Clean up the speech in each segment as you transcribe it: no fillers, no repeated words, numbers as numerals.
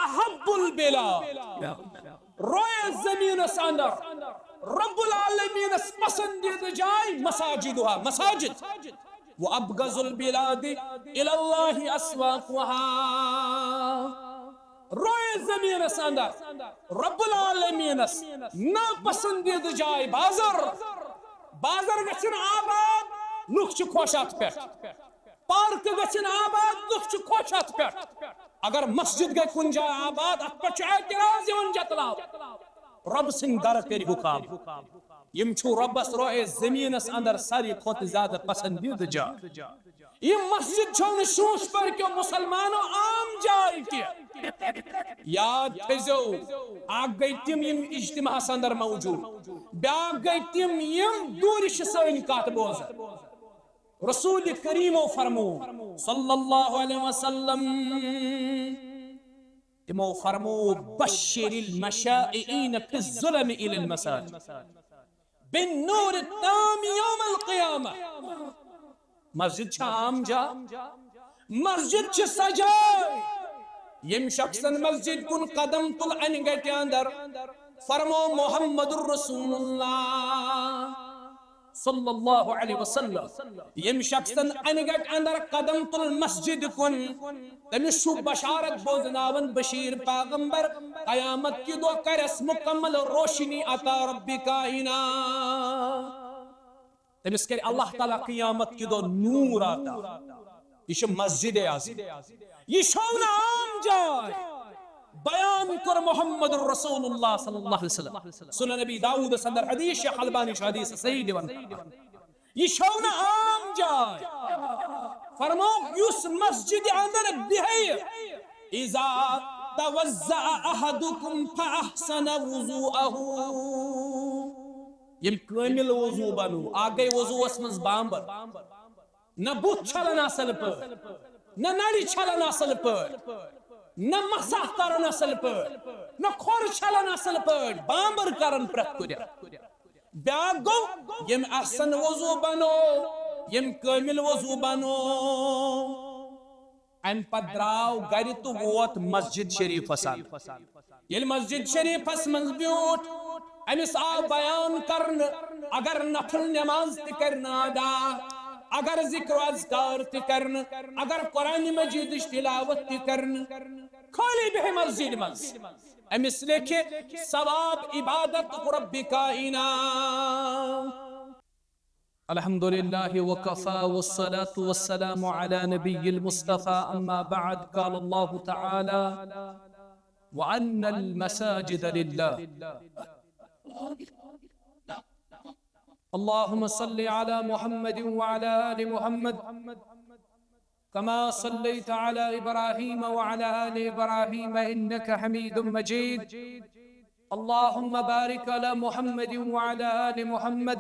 احب البلاد روئے زمین اندر رب العالمین پسندیدہ جائے مساجدها مساجد وابغض البلاد الى الله اسواقها روئے زمین اندر رب العالمین ناپسندیدہ جائے بازر گژھن آباد لوک چھ خوش ات پہ پارک گژھن آباد لوک چھ خوش ات پہ اگر مسجد گئی کن جائے آباد ات پہ اعتراض یون جتلاو رب سن در کر حکام یم چھو ربس روئے زمینس اندر ساری کھوت زیادہ پسندیدہ جائے یہ مسجد چھونے شوش پر کیوں مسلمانوں عام جائے کی یاد تھزو آگ گئی تیم یم اجتماع اندر موجود بیاگ گئی تیم یم دورش سوین کات بوزر رسول کریم و فرمو صلی اللہ علیہ وسلم تمو فرمو بشر المشائعین فی الظلم الى المساجد بالنور التام یوم القیامہ مسجد چھا عام جا مسجد چھ سجائے یم شخصن مسجد کن قدم تل انگٹ اندر فرمو محمد الرسول اللہ صلی اللہ علیہ وسلم یم شخصن انگٹ اندر قدم تل مسجد کن تمس شو بشارت بوزناون بشیر پیغمبر قیامت کی دو کرس مکمل روشنی عطا رب کائنات تمس کر اللہ تعالی قیامت کی دو نور آتا یہ مسجد اعظم یہ شون عام جائے بیان کر محمد الرسول اللہ صلی اللہ علیہ وسلم سنن نبی داؤد صدر حدیث شیخ البانی حدیث صحیح دیوان یہ شون عام جائے فرمو یس مسجد اندر بہی اذا توزع احدکم فاحسن وضوءه یم کامل وضو بنو آگئی وضو اسمز بامبر نہ بوت چھلن اصل پر نہ نڑی چھلن اصل پر نہ مسح کرن اصل پر نہ کھور چھلن اصل پر بامبر کرن پرت کریا بیاگ گو یم احسن وضو بنو یم کامل وضو بنو ان پدراو گری تو ووت مسجد شریف اسان یل مسجد شریف اس منز بیوٹ امس آو بیان کرن اگر نفل نماز کرنا ادا اگر ذکر و اذکار کرن اگر قرآن مجید تلاوت کرن کھولی بہ مسجد مز امس لکھے ثواب عبادت رب کائنات الحمدللہ وکفا والصلاة والسلام على نبی المصطفى اما بعد قال اللہ تعالی وأن المساجد لله اللهم صل على محمد وعلى آل محمد كما صليت على إبراهيم وعلى آل إبراهيم إنك حميد مجيد اللهم بارك على محمد وعلى آل محمد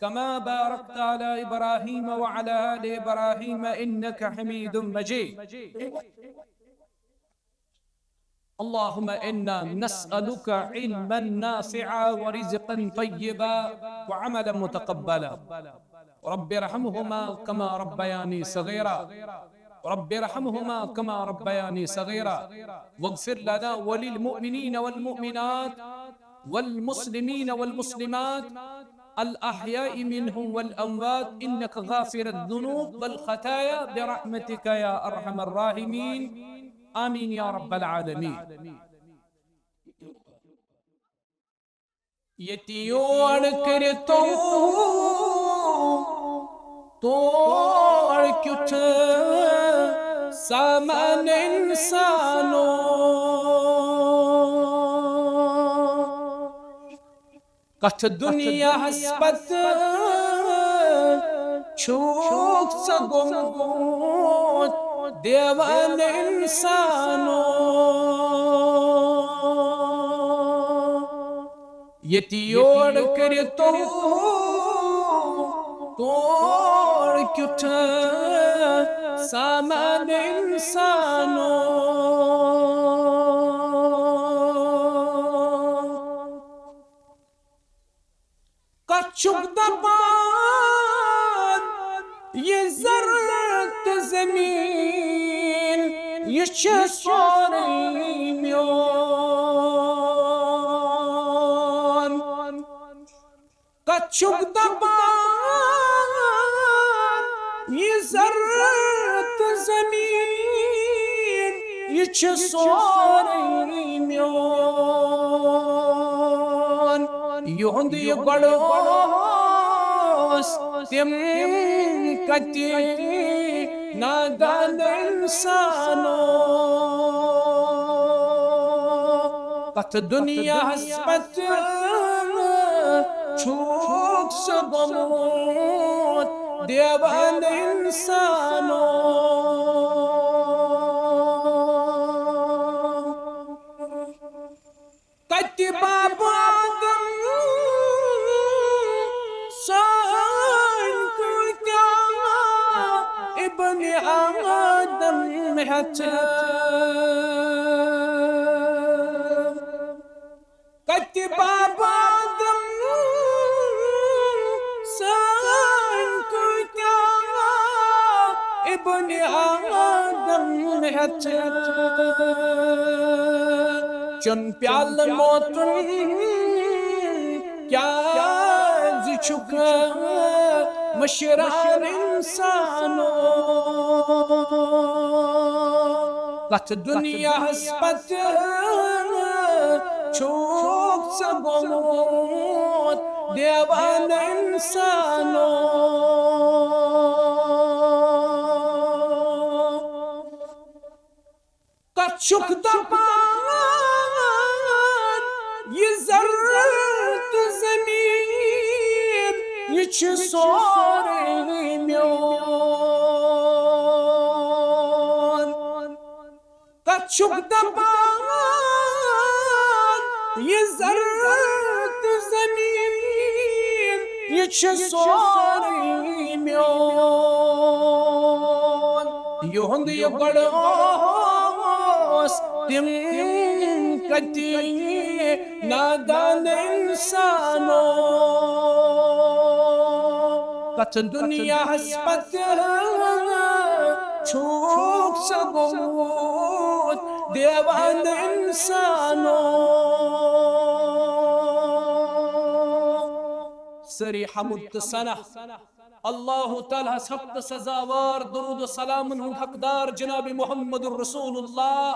كما باركت على إبراهيم وعلى آل إبراهيم إنك حميد مجيد اللهم إنا نسألك علما نافعا ورزقا طيبا وعملا متقبلا رب ارحمهما كما ربياني صغيرا رب ارحمهما كما ربياني صغيرا واغفر لنا وللمؤمنين والمؤمنات والمسلمين والمسلمات الأحياء منهم والأموات إنك غافر الذنوب والخطايا برحمتك يا أرحم الراحمين آمین یا رب العالمین یتیوڑ کر توڑ کیوٹ سامان انسانوں کٹ دنیا حسبت چھوک سگمت دیوان انسانوں یتیوڑ کر توڑ کیوٹ سامان انسانوں کچھک دبان یہ زرت زمین یہ سوری کچھک دپان یہ زرت زمین یہ چھ سوری میون یہند یہ گڑوس تم کتی نادان انسانو کت دنیا ہسپت چھوک سگموت دیوان انسانو کتی باب آدم سان کتیا ابن آدم محت کتی باب آدم سان کتیا ابن آدم محت چن پیال موتن کیا زچک مشرار انسانو کت دنیا ہسپت چھوک سگموت دیوان انسانو کچھک دپان یہ زرت زمین یہ چھ سوری میون کچھک دپان یہ زرت زمین یہ چھ سوری میون یہند یہ گڑوس تم کتی نادان انسانو کت دنیا ہسپت چھوک سگموت دیوان انسانو سری حمد سنہ اللہ تعالیٰ سبت سزاوار درود و سلام حقدار جناب محمد الرسول اللہ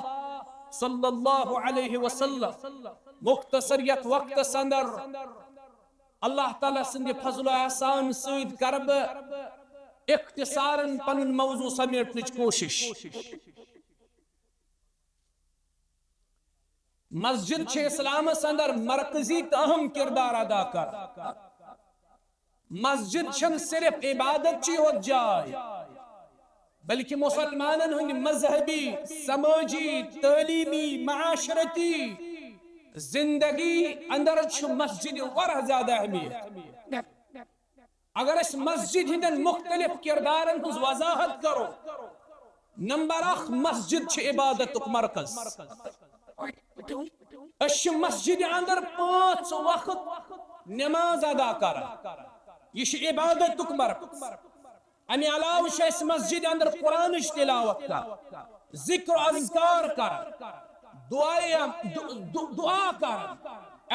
صلی اللہ علیہ وسلم مختصریت وقت سندر اللہ تعالیٰ سندی فضل و احسان سید کرب اختصاراً پنن موضوع سمیٹنچ کوشش مسجد چھ اسلام سندر مرکزی اہم کردار ادا کر مسجد چھن صرف عبادت چی ہو جائے بلکہ مسلمانن ہند مذہبی سماجی تعلیمی معاشرتی زندگی اندر چھ مسجد ورہ زیادہ اہمیت اگر اس مسجد ہندن مختلف کردارن ہز وضاحت کرو نمبر اخ مسجد چھ عبادت مرکز اس مسجد اندر 5 وقت نماز ادا کرا یہ عبادت مرکز امی علاوہ اس مسجد اندر قرآن تلاوت کر ذکر و اذکار کر دعا کر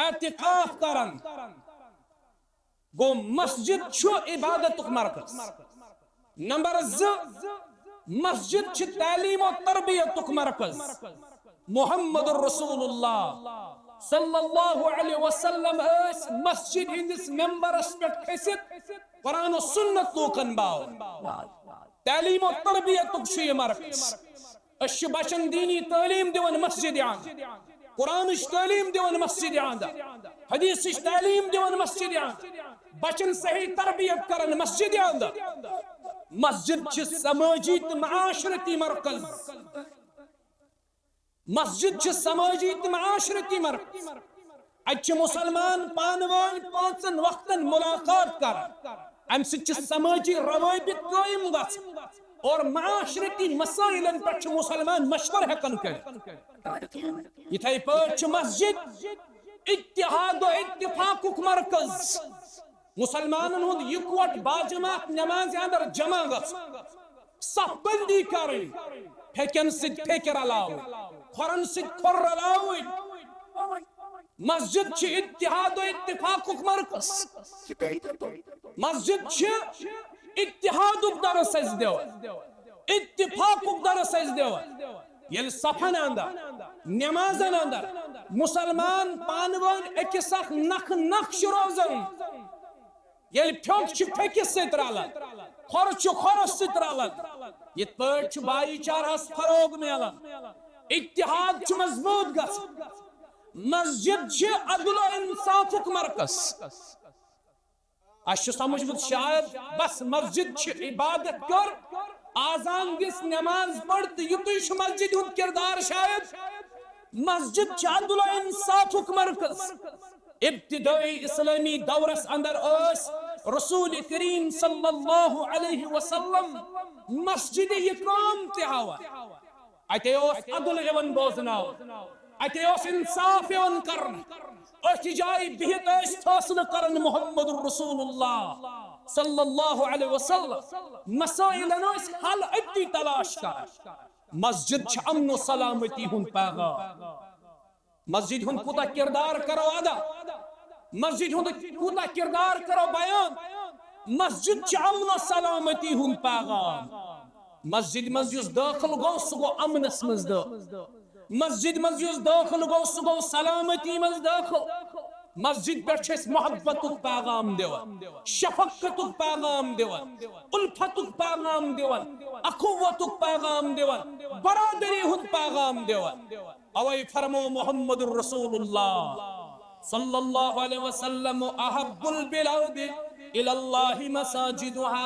اعتقاف کرن گو مسجد چھو عبادت مرکز نمبر 2 مسجد چھ تعلیم و تربیت مرکز محمد الرسول اللہ صلی اللہ علیہ وسلم اس مسجد ہندس ممبر اسپیٹ کھسید قرآن و سنت لوکن باو تعلیم و تربیت تکشی مرکز اش بچن دینی تعلیم دیون مسجد آن قرآن تعلیم دیون مسجد آن حدیث تعلیم دیون مسجد آن بچن صحیح تربیت کرن مسجد آن مسجد چھ سماجی معاشرتی مرکز مسجد چھ سماجی معاشرتی مرکز اچھ مسلمان پانوان 5 وقتن ملاقات کر ام سچ سماجی روابط قائم گژھ اور معاشرتی مسائلن پر مسلمان مشور ہیکن کر یتھے پٲٹھۍ مسجد اتحاد و اتفاق مرکز مسلمانن ہند یکوٹ باجماعت نماز اندر جمع گژھ صف بندی کریں پھیکن سۭتۍ پھیکہِ رلاوٕنۍ کھۄرن سۭتۍ کھۄر رلاوٕنۍ مسجد چھ اتحاد و اتفاق مرکز مسجد چھ اتحاد درس اس دیوان اتفاق درس اس دیوان یل صفن اندر نمازن اندر مسلمان پانوان اکس اخ نخ نقش روزن یل پھیونک چھ پھیکس ست رالن خور چھ خورس ست رالن یت پٲٹھۍ چھ بھائی چارہس فروغ میلان اتحاد چھ مضبوط گژھان مسجد چھ عدل و انصافک مرکز اس سمجھ مت شاید بس مسجد چھ عبادت کر آزان دس نماز پڑھ تو یہ مسجد ہند کردار شاید مسجد چھ عدل و انصافک مرکز ابتدائی اسلامی دورس اندر اس رسول کریم صلی اللہ علیہ وسلم مسجد اکرام تہاوا اتے اس عدل ایون بوزناو اتے اس انصاف ایون کرن اس جائی بہت اس فاصل کرن محمد رسول اللہ صلی اللہ علیہ وسلم مسائل اس حل اتی تلاش کر مسجد چھ امن و سلامتی ہن پیغام مسجد ہن کوتا کردار کرو ادا مسجد ہن کوتا کردار کرو بیان مسجد چھ امن و سلامتی ہن پیغام مسجد مز داخل گو سہ گو امنس مز مسجد مز داخل گو سہ گو سلامتی مز داخل مسجد پہ محبت پیغام دیوان شفقت پیغام دیوان الفت پیغام دیوان اخوت پیغام دیوان برادری ہند پیغام دیوان اوے فرمو محمد رسول اللہ صلی اللہ علیہ وسلم احب البلاد الى اللہ مساجدها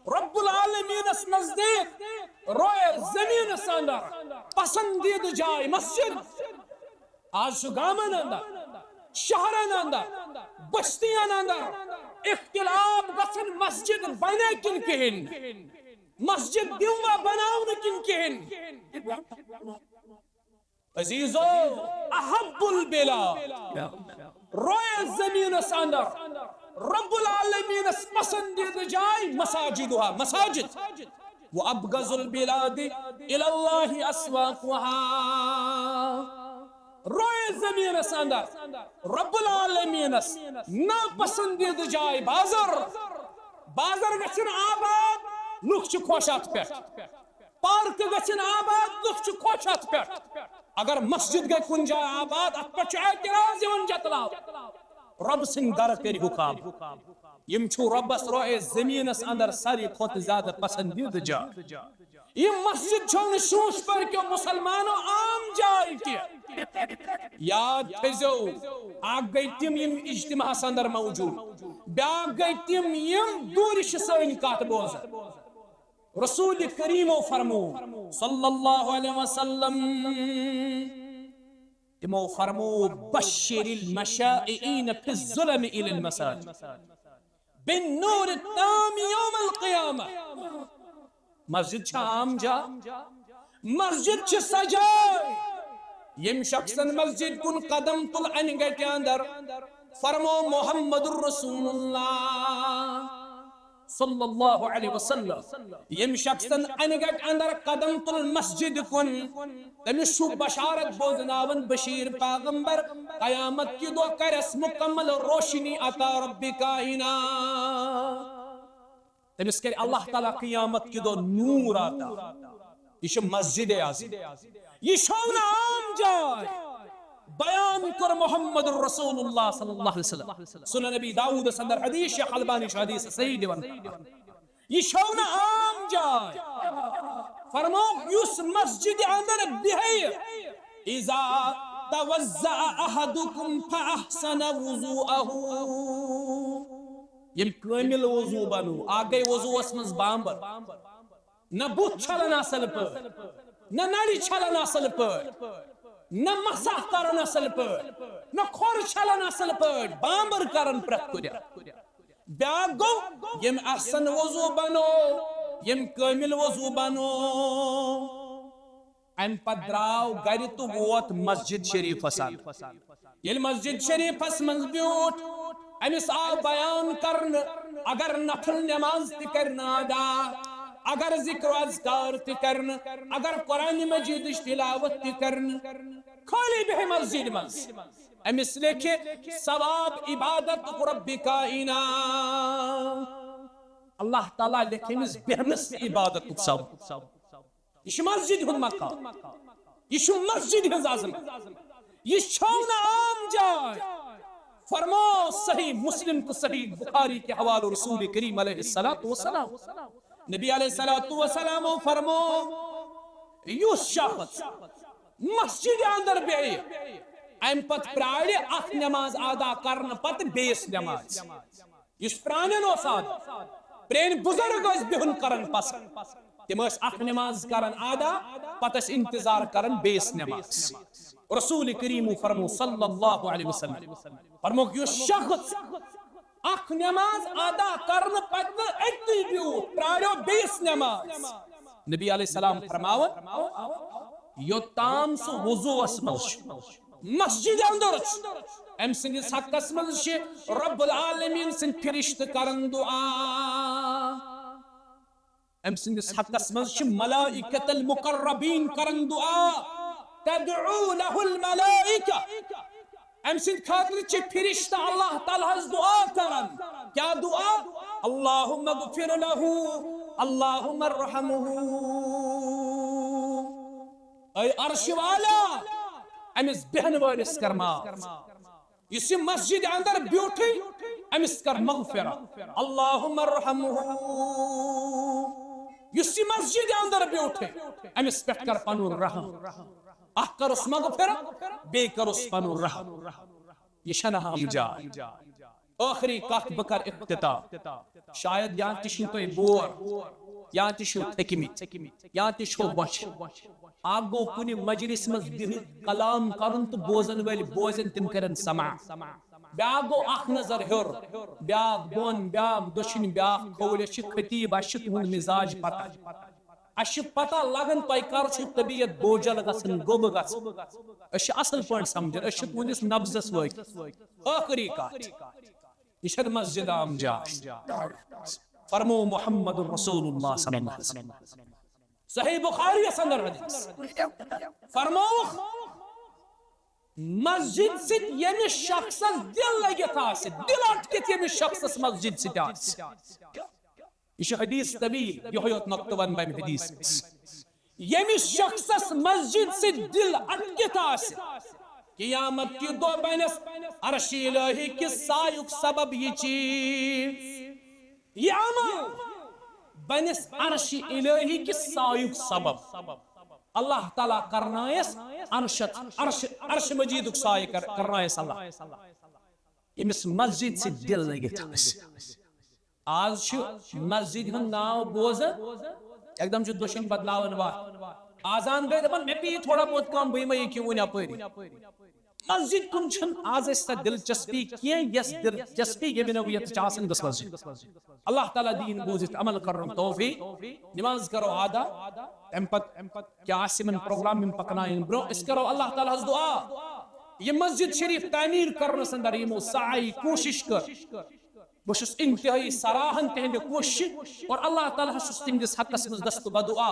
رب العالمین اس نزدیک روئے زمین اندر پسندید جائے مسجد آج گامن اندر شہرن اندر بستیان اندر اختلاف گژھن مسجد بنے کن کہن مسجد دیوما بناون کن کہن عزیزو احب البلاد روئے زمین اندر رب العالمین اس پسندید جائے مساجدها مساجد وابغض البلاد الى الله اسواقها روئے زمین اندر رب العالمین اس ناپسندید جائے بازر گچن آباد لوگ چھ خوشات پہ پارک گچن آباد لوگ چھ خوشات پہ اگر مسجد گئی کن جائے آباد ات پہ چھ اعتراض یون جتلاو رب سنگ در کری حکام یم چھو ربس روئے زمین اس اندر ساری کھوت زیادہ پسندید جا یہ مسجد چھونے شوش پر کیوں مسلمانوں عام جائے کیا یاد پھزو آگ گئی تیم یم اجتماع اندر موجود بیاگ گئی تیم یم دورش سوین کات بوزا رسول کریم و فرمو صلی اللہ علیہ وسلم تمو فرمو بشر المشائعین فی الظلم الى المساجد بالنور التام یوم القیامہ مسجد چھا عام جا مسجد چھ سجائے یم شخصن مسجد کن قدم تل انگٹ اندر فرمو محمد الرسول اللہ صلی اللہ علیہ وسلم یم شخصن انگٹ اندر قدم تل مسجد کن تمس شو بشارت بوزناون بشیر پیغمبر قیامت کی دو کرس مکمل روشنی عطا رب کائنات تمس کر اللہ تعالی قیامت کی دو نور آتا یہ مسجد اعظم یہ شون عام جائے بیان کر محمد رسول اللہ صلی اللہ علیہ وسلم سنن نبی داؤد صدر حدیث شیخ البانی حدیث صحیح دیوان یہ شون عام جائے فرمو یس مسجد اندر بہی اذا توزع احدکم فاحسن وضوءه یم کامل وضو بنو آگئی وضو اسمز بامبر نہ بوت چھلن اصل پر نہ نالی چھلن اصل پر نہ مسح کرن اصل پر نہ کھور چھلن اصل پر بامبر کرن پرت کریا بیاگ گو یم احسن وضو بنو یم کامل وضو بنو ام پدراو گھر تو ووت مسجد شریف اسان یل مسجد شریف اس منز بیوٹ امس آو بیان کرن اگر نفل نماز تہ کرنا ادا اگر ذکر و اذکار تہ کرن اگر قرآن مجید تلاوت تہ کرن خالی بہ مسجد مز امس لیکھے ثواب عبادت رب کائنات اللہ تعالیٰ لیکھے امس بہنس عبادت ثواب یہ مسجد ہند مقام یہ مسجد ہز عظمت یہ چھونا عام جائے فرماؤ صحیح مسلم تو صحیح بخاری کے حوالہ رسول کریم علیہ السلام نبی علیہ السلام فرماؤ یس شخص مسجد اندر بیئی ام پت پراڑی اخ نماز ادا کرن پت بیس نماز یس پرانن اوس آدا پرین بزرگ اس بہن کرن پسند تم اس اخ نماز کرن آدا پت اس انتظار کرن بیس نماز رسول کریم فرمو صلی اللہ علیہ وسلم فرمو کہ یس شخص اخ نماز ادا کرن پت اتی بیو پراڑیو بیس نماز نبی علیہ السلام فرماون یوتام سو وضو اسمش مسجد اندر ام سندس حقس مز رب العالمین سن فرشت کرن دعا ام سندس حقس مز ملائکۃ المقربین کرن دعا تدعو له الملائکہ ام سند خاطر فرشت اللہ تعالی ہز دعا کرن کیا دعا اللہم اغفر له اللہم ارحمہ اے عرش والا امس بہن وارس کر معاف اس مسجد اندر بیوٹھی امس کر مغفرہ اللہم ارحمہ اس مسجد اندر بیوٹھی امس پہ کر پنور رحم اخ کرس مغفرہ بے کرس پنور رحم یہ شنہام جائے آخری کات بکر اختتام شاید یہاں تشن تو بور یہاں تشو تھکمیت یہاں تشو بچ آگو کنی مجلس مز کلام کرن تو بوزن ویلی بوزن تم کرن سماع بیاگ گو اخ نظر ہر بیاگ بون بیاگ دشن بیاگ کھول اش خطیب اش تہند مزاج پتہ اش پتہ لگن تہ کر چھ طبیعت بوجل گژھن گوب گژھن اش اصل پٲٹھۍ سمجھن اش تہندس نبضس وٲتِتھ آخری کتھ یہ چھِ مسجد عام جاے فرمو محمد رسول اللہ صلی اللہ علیہ وسلم صحیح بخاری اندر حدیث فرمو مسجد سے یمس شخص دل لگت آسہ دل اٹکت یمس شخص مسجد سے آسہ یہ حدیث طویل یہ یوت نقطہ ون بم حدیث یمس شخص مسجد سے دل اٹکت آسہ قیامت کی دو بینس عرش الہی کی سایک سبب یہ چیز یہ عمل بینس عرش الہی کی سایک سبب اللہ تعالیٰ کرنائس عرش مجید سایہ کرنائس اللہ امس مسجد سے دل لگت آج مسجد ہن ناو بوزن ایک دم دشن بدلاون وات آزان گئی دپان میں بھی تھوڑا بہت کام بھئی میں کیوں ون اپری مسجد کن چھن آز اس دلچسپی کیا یس دلچسپی یہ بنویت چاسن دس مسجد اللہ تعالیٰ دین بوزت عمل کرن توفیق نماز کرو آدھا امپت کیا آسمن پروگرام من پکنائن برو اس کرو اللہ تعالیٰ حض دعا یہ مسجد شریف تعمیر کرنے سندر یہ سعی کوشش کر بشس انتہائی سراہن تہند کوشش اور اللہ تعالیٰ حسس تمدس حقس مز دست بدعا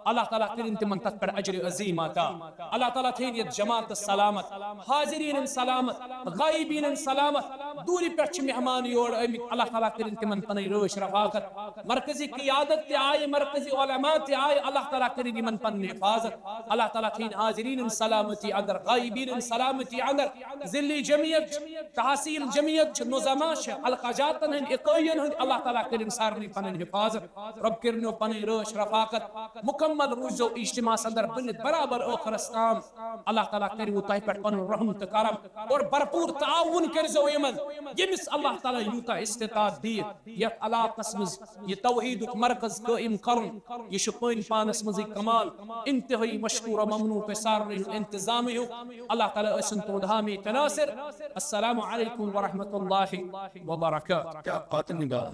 اللہ تعالیٰ کرن تمن تت پر اجر عظیم عطا اللہ تعالیٰ تھین یہ جماعت سلامت حاضرین سلامت غائبین سلامت دوری پر مہمان یور اللہ تعالیٰ کرن تمن پنی روش رفاقت مرکزی قیادت تے آئے مرکزی علماء تے آئے اللہ تعالیٰ کرن تمن پنی حفاظت اللہ تعالیٰ تھین حاضرین سلامتی اندر غائبین سلامتی اندر ذلی جمعیت تحصیل جمعیت نظماء القاجات اللہ تعالیٰ کرن سارنی پنن حفاظت رب کرنو پنن روش رفاقت مکمل روزو اجتماع صدر بنت برابر اخرستام اللہ تعالیٰ کرنو تاہی پر پنن رحم تکارم اور برپور تعاون کرزو ایمن یمس اللہ تعالیٰ یوتا استطاعت دیت یت علاقہ سمز یہ توحید مرکز قائم کرن یہ شپین پانس مزی کمال انتہائی مشکور و ممنون پہ سارنی انتظامی ہو اللہ تعالیٰ اسن تو دھامی تناصر السلام علیکم ورحمت اللہ وبرکاتہ کیا قاتل نگاہ